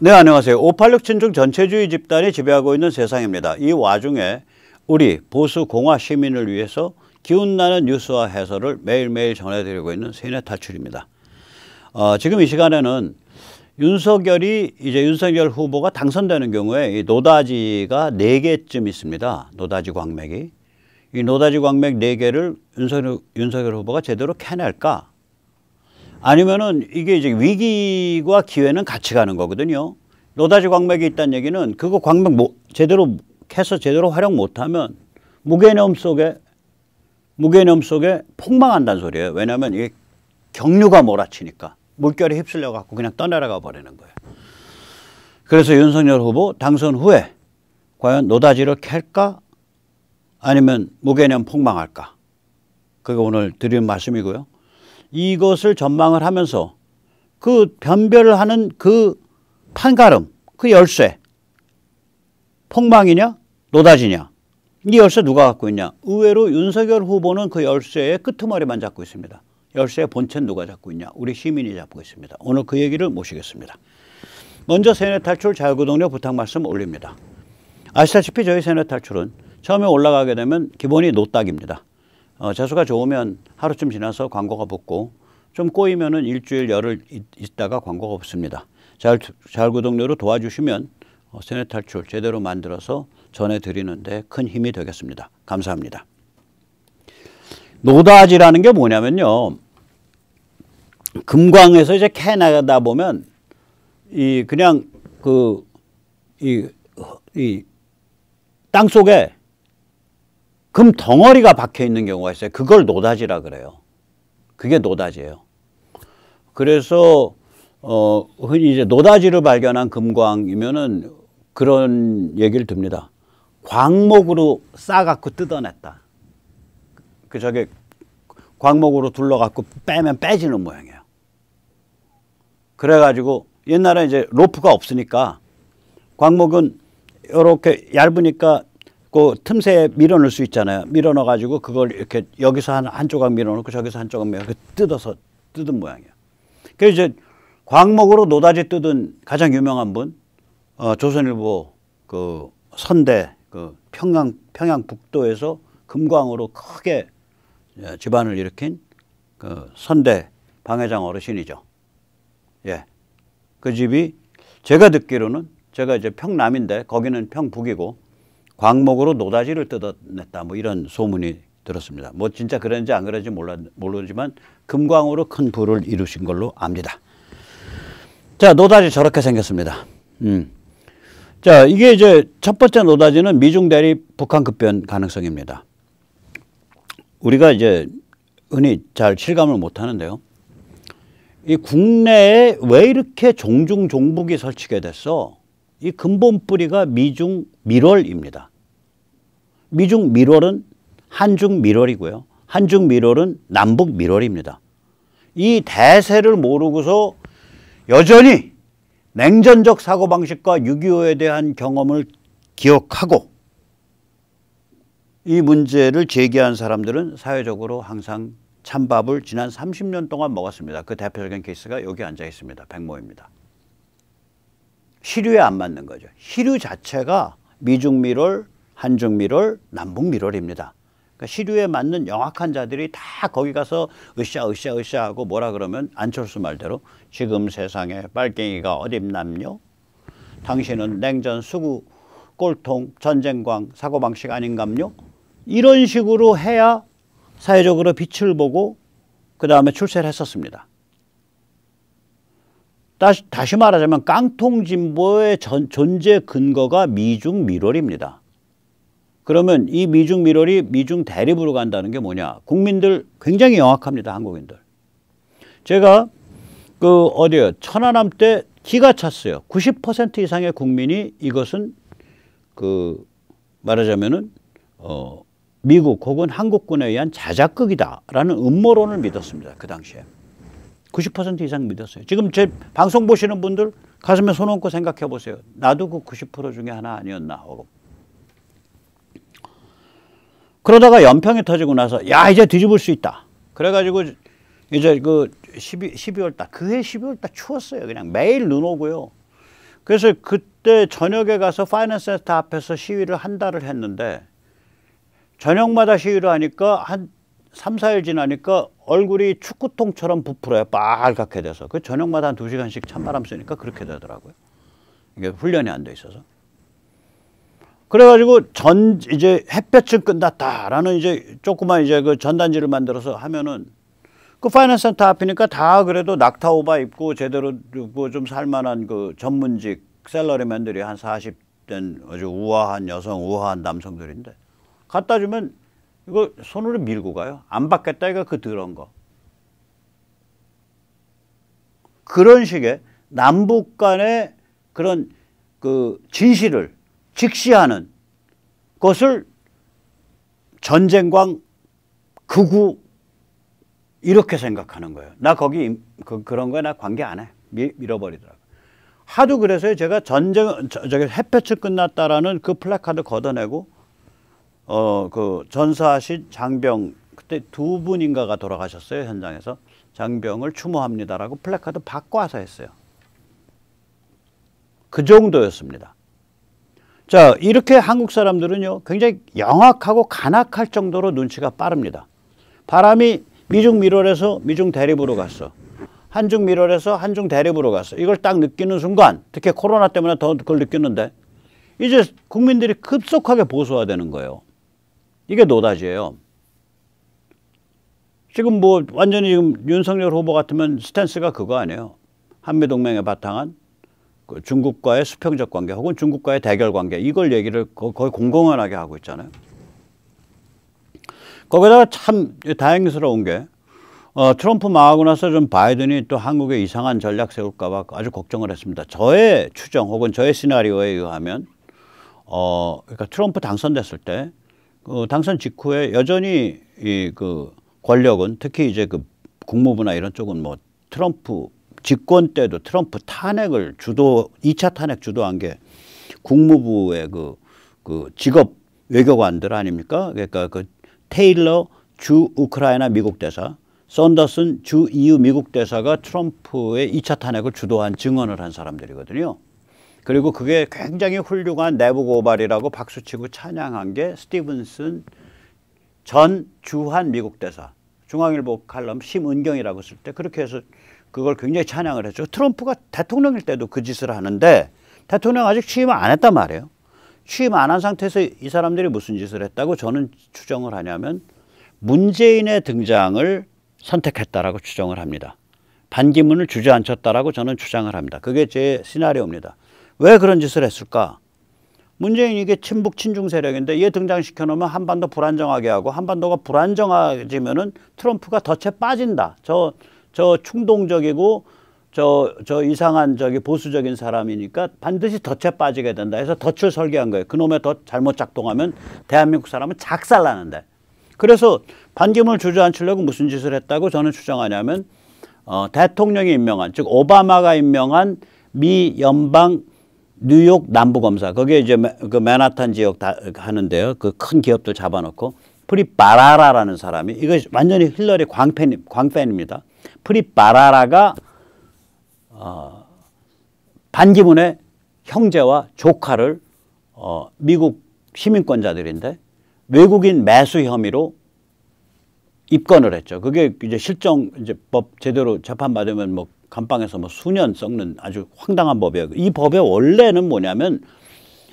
네, 안녕하세요. 586 친중 전체주의 집단이 지배하고 있는 세상입니다. 이 와중에 우리 보수 공화 시민을 위해서 기운나는 뉴스와 해설을 매일매일 전해드리고 있는 세뇌 탈출입니다. 지금 이 시간에는 윤석열 후보가 당선되는 경우에 이 노다지가 4개쯤 있습니다. 노다지 광맥이. 이 노다지 광맥 4개를 윤석열 후보가 제대로 캐낼까? 아니면은 이게 이제 위기와 기회는 같이 가는 거거든요. 노다지 광맥이 있다는 얘기는 그거 광맥 제대로 캐서 제대로 활용 못하면 무개념 속에 폭망한다는 소리예요. 왜냐하면 이게 경류가 몰아치니까 물결에 휩쓸려 갖고 그냥 떠내려가 버리는 거예요. 그래서 윤석열 후보 당선 후에 과연 노다지를 캘까? 아니면 무개념 폭망할까? 그게 오늘 드리는 말씀이고요. 이것을 전망을 하면서 그 변별을 하는 그 판가름, 그 열쇠, 폭망이냐 노다지냐, 이 열쇠 누가 갖고 있냐. 의외로 윤석열 후보는 그 열쇠의 끄트머리만 잡고 있습니다. 열쇠의 본체는 누가 잡고 있냐. 우리 시민이 잡고 있습니다. 오늘 그 얘기를 모시겠습니다. 먼저 세뇌 탈출 자유구독료 부탁 말씀 올립니다. 아시다시피 저희 세뇌 탈출은 처음에 올라가게 되면 기본이 노딱입니다. 재수가 좋으면 하루쯤 지나서 광고가 붙고 좀 꼬이면은 일주일 열흘 있다가 광고가 없습니다. 자율구독료로 도와주시면 세뇌 탈출 제대로 만들어서 전해드리는데 큰 힘이 되겠습니다. 감사합니다. 노다지라는 게 뭐냐면요. 금광에서 이제 캐나다 보면 그냥 땅 속에 금 덩어리가 박혀 있는 경우가 있어요. 그걸 노다지라 그래요. 그게 노다지예요. 그래서 흔히 이제 노다지를 발견한 금광이면은 그런 얘기를 듭니다. 광목으로 싸갖고 뜯어냈다. 저게 광목으로 둘러갖고 빼면 빼지는 모양이에요. 그래가지고 옛날에 이제 로프가 없으니까 광목은 이렇게 얇으니까 그 틈새에 밀어 넣을 수 있잖아요. 밀어 넣어가지고 그걸 이렇게 여기서 한 조각 밀어 넣고 저기서 한 조각 밀어 넣고 뜯어서 뜯은 모양이에요. 그래서 이제 광목으로 노다지 뜯은 가장 유명한 분, 조선일보 그 선대 그 평양 북도에서 금광으로 크게 집안을 일으킨 그 선대 방회장 어르신이죠. 예. 그 집이 제가 듣기로는 제가 이제 평남인데 거기는 평북이고 광목으로 노다지를 뜯어냈다 뭐 이런 소문이 들었습니다. 뭐 진짜 그런지 안 그런지 모르지만 금광으로 큰 부를 이루신 걸로 압니다. 자, 노다지 저렇게 생겼습니다. 자, 이게 이제 첫 번째 노다지는 미중 대립 북한 급변 가능성입니다. 우리가 이제 흔히 잘 실감을 못 하는데요. 이 국내에 왜 이렇게 종북이 설치게 됐어? 이 근본 뿌리가 미중 밀월입니다. 미중 밀월은 한중 밀월이고요. 한중 밀월은 남북 밀월입니다. 이 대세를 모르고서 여전히 냉전적 사고방식과 6.25에 대한 경험을 기억하고 이 문제를 제기한 사람들은 사회적으로 항상 찬밥을 지난 30년 동안 먹었습니다. 그 대표적인 케이스가 여기 앉아 있습니다. 백모입니다. 시류에 안 맞는 거죠. 시류 자체가 미중 밀월, 한중 밀월, 남북 밀월입니다. 그러니까 시류에 맞는 영악한 자들이 다 거기 가서 으쌰 하고 뭐라 그러면 안철수 말대로 지금 세상에 빨갱이가 어딨남요? 당신은 냉전, 수구, 꼴통, 전쟁광, 사고방식 아닌감요? 이런 식으로 해야 사회적으로 빛을 보고 그 다음에 출세를 했었습니다. 다시 말하자면 깡통진보의 존재 근거가 미중 밀월입니다. 그러면 이 미중 밀월이 미중 대립으로 간다는 게 뭐냐. 국민들 굉장히 영악합니다. 한국인들. 제가 천안함 때 기가 찼어요. 90% 이상의 국민이 이것은 말하자면은 미국 혹은 한국군에 의한 자작극이다라는 음모론을 믿었습니다. 그 당시에. 90% 이상 믿었어요. 지금 제 방송 보시는 분들 가슴에 손 얹고 생각해 보세요. 나도 그 90% 중에 하나 아니었나 하고. 그러다가 연평이 터지고 나서 야 이제 뒤집을 수 있다. 그래가지고 이제 그 12월 달, 그해 12월 달 추웠어요. 그냥 매일 눈 오고요. 그래서 그때 저녁에 가서 파이낸스 센터 앞에서 시위를 한 달을 했는데 저녁마다 시위를 하니까 한 3, 4일 지나니까 얼굴이 축구통처럼 부풀어요. 빨갛게 돼서. 그 저녁마다 한 2시간씩 찬바람 쐬니까 그렇게 되더라고요. 이게 훈련이 안 돼 있어서. 그래가지고 이제 햇볕은 끝났다라는 이제 조그만 이제 그 전단지를 만들어서 하면은 그 파이낸스 센터 앞이니까 다 그래도 낙타오바 입고 제대로 좀 살만한 그 전문직 셀러리맨들이 한 40된 아주 우아한 여성, 우아한 남성들인데 갖다 주면 이거 손으로 밀고 가요. 안 받겠다 이거 그 더러운 거. 그런 식의 남북 간의 그런 그 진실을 직시하는 것을 전쟁광 극우 이렇게 생각하는 거예요. 나 거기 그런 거에 나 관계 안 해. 밀어버리더라고요. 하도 그래서 제가 저기 햇볕이 끝났다라는 그 플래카드 걷어내고 그 전사하신 장병 그때 2분인가가 돌아가셨어요. 현장에서. 장병을 추모합니다라고 플래카드 받고 와서 했어요. 그 정도였습니다. 자, 이렇게 한국 사람들은요, 굉장히 영악하고 간악할 정도로 눈치가 빠릅니다. 바람이 미중 밀월에서 미중 대립으로 갔어. 한중 밀월에서 한중 대립으로 갔어. 이걸 딱 느끼는 순간, 특히 코로나 때문에 더 그걸 느꼈는데, 이제 국민들이 급속하게 보수화되는 거예요. 이게 노다지예요. 지금 뭐 완전히 지금 윤석열 후보 같으면 스탠스가 그거 아니에요. 한미동맹에 바탕한 그 중국과의 수평적 관계 혹은 중국과의 대결 관계 이걸 얘기를 거의 공공연하게 하고 있잖아요. 거기다가 참 다행스러운 게 트럼프 망하고 나서 좀 바이든이 또 한국에 이상한 전략 세울까 봐 아주 걱정을 했습니다. 저의 추정 혹은 저의 시나리오에 의하면 그러니까 트럼프 당선됐을 때 당선 직후에 여전히 그 권력은 특히 이제 그 국무부나 이런 쪽은 뭐 트럼프 집권 때도 트럼프 탄핵을 2차 탄핵 주도한 게 국무부의 그 직업 외교관들 아닙니까? 그러니까 그 테일러 주 우크라이나 미국 대사, 썬더슨 주 EU 미국 대사가 트럼프의 2차 탄핵을 주도한 증언을 한 사람들이거든요. 그리고 그게 굉장히 훌륭한 내부 고발이라고 박수치고 찬양한 게 스티븐슨 전 주한 미국 대사, 중앙일보 칼럼 심은경이라고 쓸 때 그렇게 해서 그걸 굉장히 찬양을 했죠. 트럼프가 대통령일 때도 그 짓을 하는데 대통령 아직 취임 안 했단 말이에요. 취임 안 한 상태에서 이 사람들이 무슨 짓을 했다고 저는 추정을 하냐면 문재인의 등장을 선택했다라고 추정을 합니다. 반기문을 주저앉혔다라고 저는 주장을 합니다. 그게 제 시나리오입니다. 왜 그런 짓을 했을까? 문재인이 이게 친북 친중 세력인데 얘 등장시켜 놓으면 한반도 불안정하게 하고 한반도가 불안정해지면은 트럼프가 덫에 빠진다. 저 충동적이고 저 이상한 저기 보수적인 사람이니까 반드시 덫에 빠지게 된다 해서 덫을 설계한 거예요. 그놈의 덫 잘못 작동하면 대한민국 사람은 작살나는데. 그래서 반기문을 주저앉히려고 무슨 짓을 했다고 저는 추정하냐면 대통령이 임명한 즉 오바마가 임명한 미 연방 뉴욕 남부검사 거기에 이제 그 맨하탄 지역 다 하는데요. 그 큰 기업들 잡아놓고 프리바라라라는 사람이 이거 완전히 힐러리 광팬입니다. 프리바라라가 반기문의 형제와 조카를 미국 시민권자들인데 외국인 매수 혐의로 입건을 했죠. 그게 이제 실정 이제 법 제대로 재판 받으면 뭐 감방에서 뭐 수년 썩는 아주 황당한 법이에요. 이 법의 원래는 뭐냐면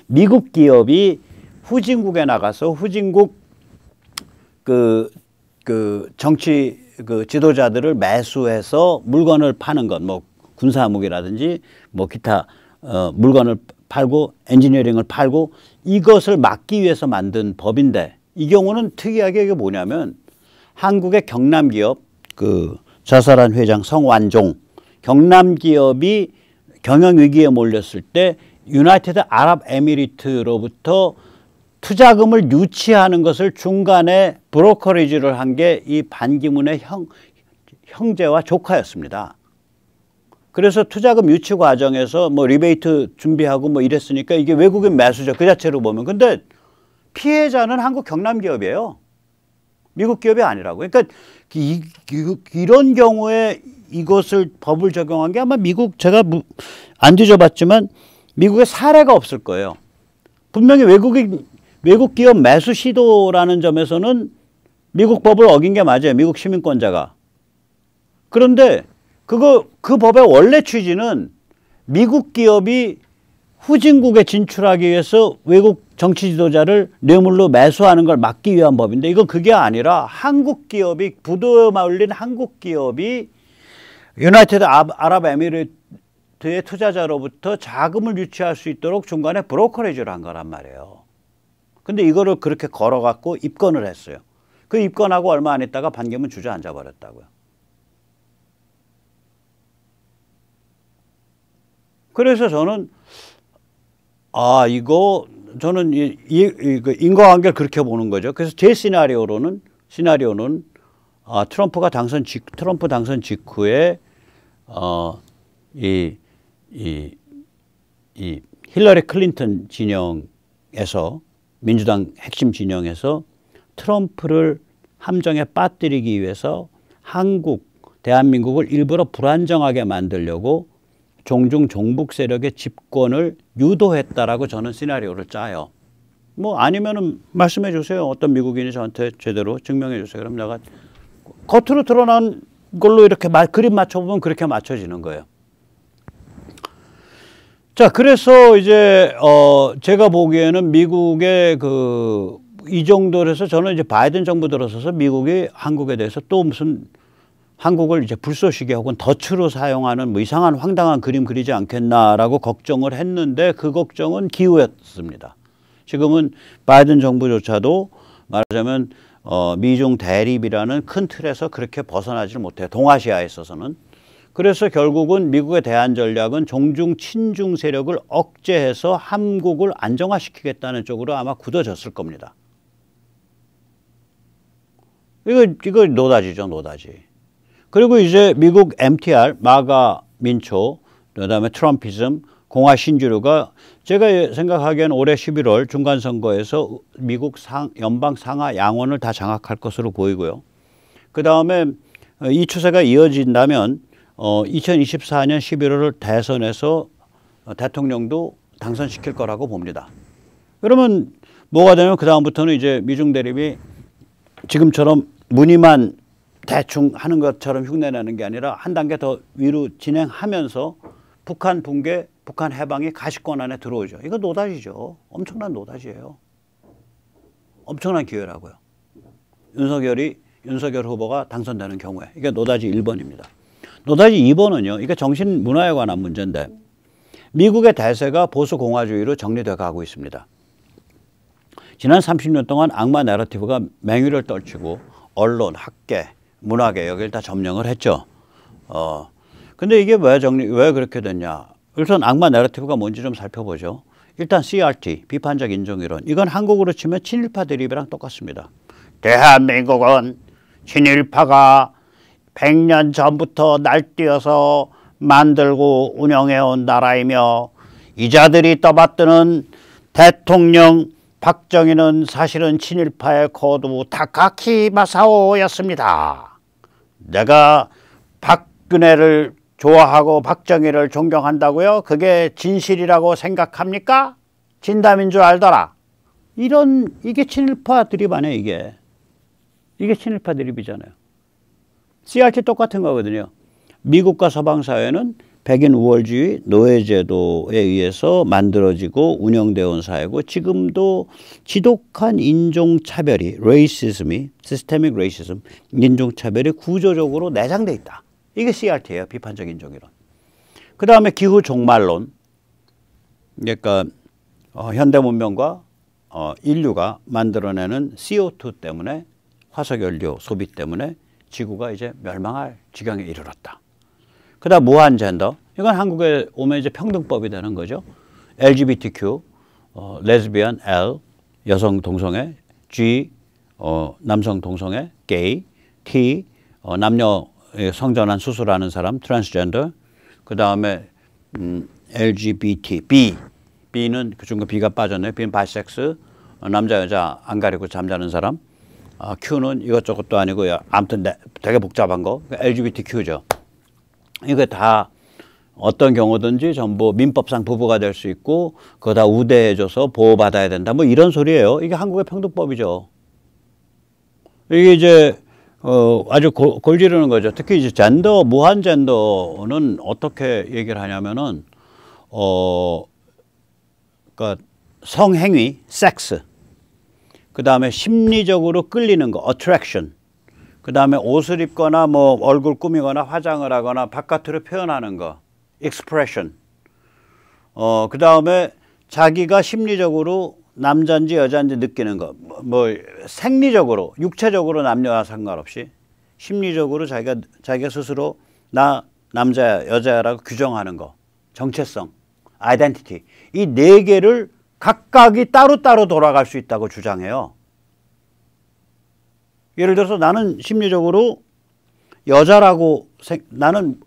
미국 기업이 후진국에 나가서 후진국 그 정치 그 지도자들을 매수해서 물건을 파는 것, 뭐 군사무기라든지 뭐 기타 물건을 팔고 엔지니어링을 팔고 이것을 막기 위해서 만든 법인데 이 경우는 특이하게 이게 뭐냐면 한국의 경남 기업 그 자살한 회장 성완종 경남 기업이 경영 위기에 몰렸을 때 유나이티드 아랍에미리트로부터 투자금을 유치하는 것을 중간에 브로커리지를 한 게 이 반기문의 형제와 조카였습니다. 그래서 투자금 유치 과정에서 뭐 리베이트 준비하고 뭐 이랬으니까 이게 외국인 매수죠. 그 자체로 보면. 근데 피해자는 한국 경남 기업이에요. 미국 기업이 아니라고. 그러니까 이런 경우에 이것을 법을 적용한 게 아마 미국 제가 안 뒤져봤지만 미국에 사례가 없을 거예요. 분명히 외국 기업 매수 시도라는 점에서는 미국 법을 어긴 게 맞아요. 미국 시민권자가. 그런데 그 법의 원래 취지는 미국 기업이 후진국에 진출하기 위해서 외국 정치 지도자를 뇌물로 매수하는 걸 막기 위한 법인데 이건 그게 아니라 한국 기업이 부도에 말린 한국 기업이 유나이티드 아랍에미리트의 투자자로부터 자금을 유치할 수 있도록 중간에 브로커리지를 한 거란 말이에요. 근데 이거를 그렇게 걸어갖고 입건을 했어요. 그 입건하고 얼마 안 있다가 반기문 주저앉아 버렸다고요. 그래서 저는 저는 인과관계를 그렇게 보는 거죠. 그래서 제 시나리오는 트럼프 당선 직후에 이 힐러리 클린턴 진영에서 민주당 핵심 진영에서 트럼프를 함정에 빠뜨리기 위해서 대한민국을 일부러 불안정하게 만들려고 종중 종북 세력의 집권을 유도했다라고 저는 시나리오를 짜요. 뭐 아니면은 말씀해 주세요. 어떤 미국인이 저한테 제대로 증명해 주세요. 그럼 내가 겉으로 드러난 걸로 이렇게 그림 맞춰보면 그렇게 맞춰지는 거예요. 자, 그래서 이제 제가 보기에는 미국의 이 정도로 해서 저는 이제 바이든 정부 들어서서 미국이 한국에 대해서 또 무슨 한국을 이제 불쏘시개 혹은 덫으로 사용하는 뭐 이상한 황당한 그림 그리지 않겠나라고 걱정을 했는데 그 걱정은 기우였습니다. 지금은 바이든 정부조차도 말하자면 미중 대립이라는 큰 틀에서 그렇게 벗어나지를 못해요. 동아시아에 있어서는. 그래서 결국은 미국의 대안 전략은 종중 친중 세력을 억제해서 한국을 안정화시키겠다는 쪽으로 아마 굳어졌을 겁니다. 이거 노다지죠, 노다지. 그리고 이제 미국 MTR, 마가 민초, 그다음에 트럼피즘, 공화 신주류가 제가 생각하기에는 올해 11월 중간선거에서 미국 연방 상하 양원을 다 장악할 것으로 보이고요. 그다음에 이 추세가 이어진다면 2024년 11월 대선에서 대통령도 당선시킬 거라고 봅니다. 그러면 뭐가 되냐면 그다음부터는 이제 미중 대립이 지금처럼 무늬만 대충 하는 것처럼 흉내내는 게 아니라 한 단계 더 위로 진행하면서 북한 붕괴, 북한 해방이 가시권 안에 들어오죠. 이거 노다지죠. 엄청난 노다지예요. 엄청난 기회라고요. 윤석열 후보가 당선되는 경우에 이게 노다지 1번입니다. 노다지 2번은요. 이게 정신 문화에 관한 문제인데 미국의 대세가 보수 공화주의로 정리돼 가고 있습니다. 지난 30년 동안 악마 내러티브가 맹위를 떨치고 언론, 학계, 문화계 여기를 다 점령을 했죠. 근데 이게 왜 그렇게 됐냐? 우선 악마 내러티브가 뭔지 좀 살펴보죠. 일단 CRT, 비판적 인종이론. 이건 한국으로 치면 친일파 대립이랑 똑같습니다. 대한민국은 친일파가 100년 전부터 날뛰어서 만들고 운영해온 나라이며 이자들이 떠받드는 대통령 박정희는 사실은 친일파의 거두 타카키 마사오였습니다. 내가 박근혜를 좋아하고 박정희를 존경한다고요? 그게 진실이라고 생각합니까? 진담인 줄 알더라. 이게 친일파 드립 아니에요, 이게. 이게 친일파 드립이잖아요. CRT 똑같은 거거든요. 미국과 서방 사회는 백인 우월주의 노예제도에 의해서 만들어지고 운영되어 온 사회고 지금도 지독한 인종차별이 레이시즘이 시스테믹 레이시즘 인종차별이 구조적으로 내장돼 있다. 이게 CRT예요. 비판적 인종이론. 그 다음에 기후 종말론. 그러니까 현대문명과 인류가 만들어내는 CO2 때문에 화석연료 소비 때문에 지구가 이제 멸망할 지경에 이르렀다. 그 다음 무한 젠더. 이건 한국에 오면 이제 평등법이 되는 거죠. LGBTQ, 레즈비언, L, 여성 동성애, G, 남성 동성애, 게이, T, 남녀 성전환 수술하는 사람, 트랜스젠더. 그 다음에 LGBT, B. B는 그 중에 B가 빠졌네요. B는 바이섹스, 남자 여자 안 가리고 잠자는 사람. Q는 이것저것도 아니고요. 아무튼 되게 복잡한 거. LGBTQ죠. 이거 다 어떤 경우든지 전부 민법상 부부가 될 수 있고 그거 다 우대해줘서 보호받아야 된다. 뭐 이런 소리예요. 이게 한국의 평등법이죠. 이게 이제 아주 골지르는 거죠. 특히 이제 젠더, 무한 젠더는 어떻게 얘기를 하냐면은 그러니까 성행위, 섹스, 그 다음에 심리적으로 끌리는 거, attraction, 그 다음에 옷을 입거나 뭐 얼굴 꾸미거나 화장을 하거나 바깥으로 표현하는 거, expression, 그 다음에 자기가 심리적으로 남자인지 여자인지 느끼는 거, 뭐 생리적으로, 육체적으로 남녀와 상관없이 심리적으로 자기가 스스로 나 남자야, 여자야라고 규정하는 거, 정체성, 아이덴티티, 이 네 개를 각각이 따로따로 돌아갈 수 있다고 주장해요. 예를 들어서 나는 심리적으로 여자라고, 나는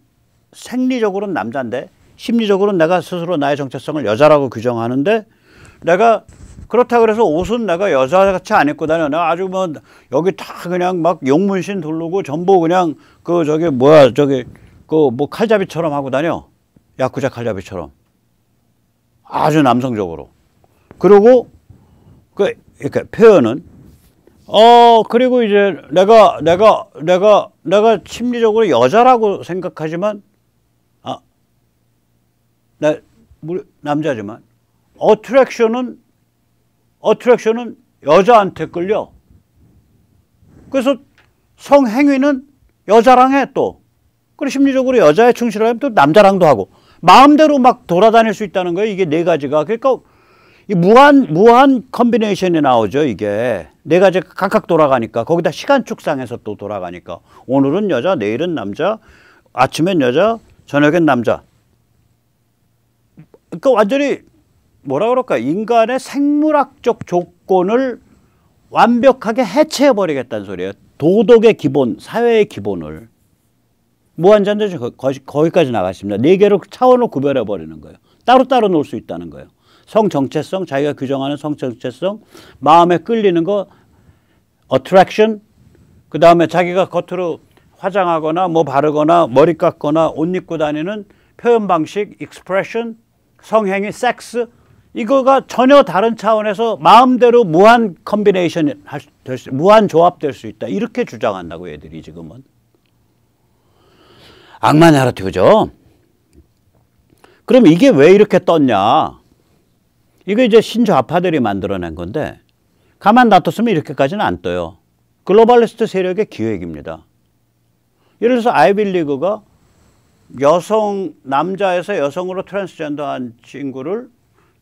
생리적으로는 남자인데 심리적으로는 내가 스스로 나의 정체성을 여자라고 규정하는데, 내가 그렇다 그래서 옷은 내가 여자같이 안 입고 다녀. 내가 아주 뭐 여기 다 그냥 막 용문신 두르고 전부 그냥 그 뭐 칼잡이처럼 하고 다녀. 야쿠자 칼잡이처럼. 아주 남성적으로. 그리고 이렇게 표현은 그리고 이제 내가 심리적으로 여자라고 생각하지만 나 남자지만 어트랙션은 여자한테 끌려. 그래서 성행위는 여자랑 해 또. 그리고 심리적으로 여자에 충실하면 또 남자랑도 하고. 마음대로 막 돌아다닐 수 있다는 거예요. 이게 네 가지가. 그러니까 이 무한 컨비네이션이 나오죠. 이게 네 가지가 각각 돌아가니까. 거기다 시간 축상해서 또 돌아가니까. 오늘은 여자, 내일은 남자, 아침엔 여자, 저녁엔 남자. 그러니까 완전히 뭐라 그럴까, 인간의 생물학적 조건을 완벽하게 해체해 버리겠다는 소리예요. 도덕의 기본, 사회의 기본을. 무한전자지 거기까지 나가십니다. 네 개로 차원을 구별해 버리는 거예요. 따로따로 놓을 수 있다는 거예요. 성 정체성, 자기가 규정하는 성 정체성, 마음에 끌리는 거, attraction, 그 다음에 자기가 겉으로 화장하거나 뭐 바르거나 머리 깎거나 옷 입고 다니는 표현 방식, expression, 성행위, 섹스, 이거가 전혀 다른 차원에서 마음대로 무한 컨비네이션 무한 조합될 수 있다. 이렇게 주장한다고 얘들이 지금은. 악마 내러티브죠. 그럼 이게 왜 이렇게 떴냐? 이거 이제 신좌파들이 만들어낸 건데 가만 놔뒀으면 이렇게까지는 안 떠요. 글로벌리스트 세력의 기획입니다. 예를 들어서 아이빌리그가 남자에서 여성으로 트랜스젠더한 친구를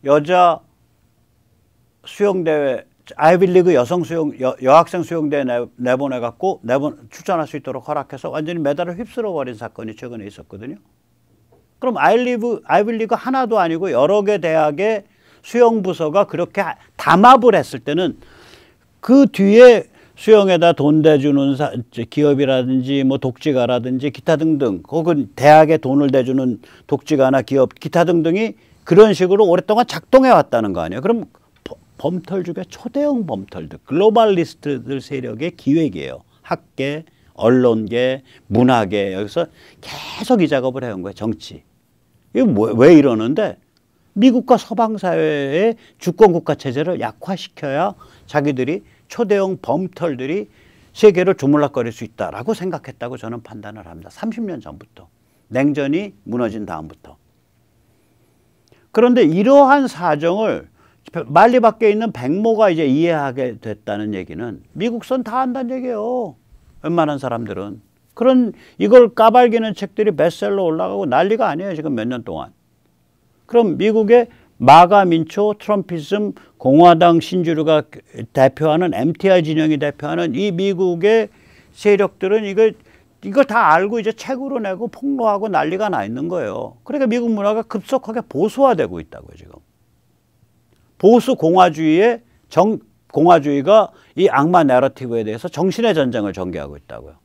여자 수영대회, 아이빌리그 여학생 수영대회 내보내갖고 출전할 수 있도록 허락해서 완전히 메달을 휩쓸어버린 사건이 최근에 있었거든요. 그럼 아이빌리그 하나도 아니고 여러 개 대학의 수영부서가 그렇게 담합을 했을 때는 그 뒤에 수영에다 돈 대주는 기업이라든지 뭐 독지가라든지 기타 등등, 혹은 대학에 돈을 대주는 독지가나 기업 기타 등등이 그런 식으로 오랫동안 작동해 왔다는 거 아니에요. 그럼 범털 중에 초대형 범털들, 글로벌리스트들 세력의 기획이에요. 학계, 언론계, 문화계, 여기서 계속 이 작업을 해온 거예요. 정치. 이거 왜 이러는데, 미국과 서방 사회의 주권국가 체제를 약화시켜야 자기들이 초대형 범털들이 세계를 조물락거릴 수 있다라고 생각했다고 저는 판단을 합니다. 30년 전부터. 냉전이 무너진 다음부터. 그런데 이러한 사정을 말리 밖에 있는 백모가 이제 이해하게 됐다는 얘기는 미국선 다 안다는 얘기예요. 웬만한 사람들은. 이걸 까발기는 책들이 베스트셀러 올라가고 난리가 아니에요. 지금 몇 년 동안. 그럼 미국의 마가 민초, 트럼피즘, 공화당 신주류가 대표하는 MTR 진영이 대표하는 이 미국의 세력들은 이걸 다 알고 이제 책으로 내고 폭로하고 난리가 나 있는 거예요. 그러니까 미국 문화가 급속하게 보수화되고 있다고요, 지금. 보수 공화주의가 이 악마 내러티브에 대해서 정신의 전쟁을 전개하고 있다고요.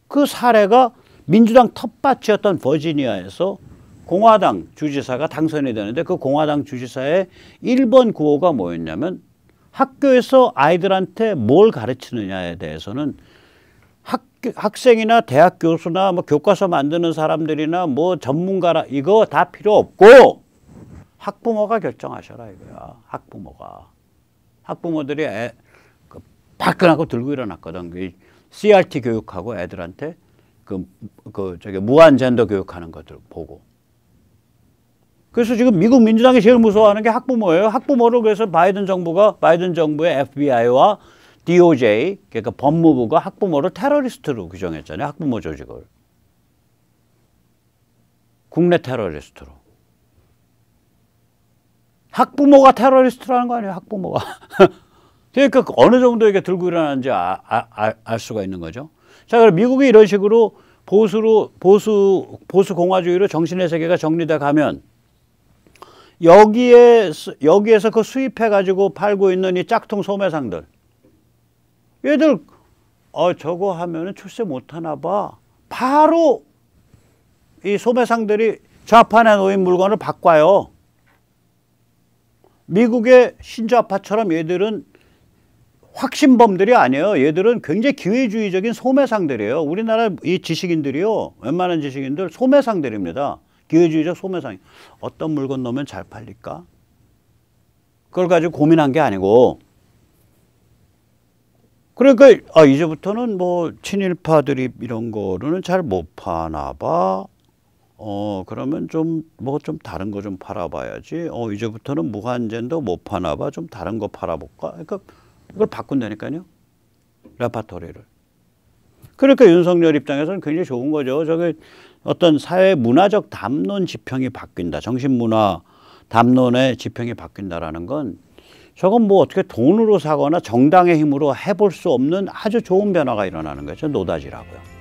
그 사례가 민주당 텃밭이었던 버지니아에서 공화당 주지사가 당선이 되는데, 그 공화당 주지사의 1번 구호가 뭐였냐면, 학교에서 아이들한테 뭘 가르치느냐에 대해서는 학생이나 대학 교수나 뭐 교과서 만드는 사람들이나 뭐 전문가라 이거 다 필요 없고 학부모가 결정하셔라 이거야. 학부모들이 발끈하고 들고 일어났거든. 그 CRT 교육하고 애들한테 저기 무한 젠더 교육하는 것들 보고. 그래서 지금 미국 민주당이 제일 무서워하는 게 학부모예요. 학부모를 그래서 바이든 정부의 FBI와 DOJ, 그러니까 법무부가 학부모를 테러리스트로 규정했잖아요. 학부모 조직을. 국내 테러리스트로. 학부모가 테러리스트라는 거 아니에요, 학부모가. 그러니까 어느 정도 이게 들고 일어나는지 알 수가 있는 거죠. 자, 그럼 미국이 이런 식으로 보수 공화주의로 정신의 세계가 정리돼 가면 여기에서 그 수입해가지고 팔고 있는 이 짝퉁 소매상들. 얘들, 저거 하면은 출세 못하나 봐. 바로 이 소매상들이 좌판에 놓인 물건을 바꿔요. 미국의 신좌파처럼 얘들은 확신범들이 아니에요. 얘들은 굉장히 기회주의적인 소매상들이에요. 우리나라 이 지식인들이요. 웬만한 지식인들 소매상들입니다. 기회주의적 소매상. 어떤 물건 넣으면 잘 팔릴까? 그걸 가지고 고민한 게 아니고. 그러니까 이제부터는 뭐 친일파들이 이런 거로는 잘 못 파나 봐. 그러면 좀 다른 거 좀 팔아봐야지. 이제부터는 무한젠도 못 파나 봐. 좀 다른 거 팔아볼까? 그러니까 이걸 바꾼다니까요. 레파토리를. 그러니까 윤석열 입장에서는 굉장히 좋은 거죠. 저게 어떤 사회 문화적 담론 지평이 바뀐다. 정신문화 담론의 지평이 바뀐다라는 건 저건 뭐 어떻게 돈으로 사거나 정당의 힘으로 해볼 수 없는 아주 좋은 변화가 일어나는 거죠. 노다지라고요.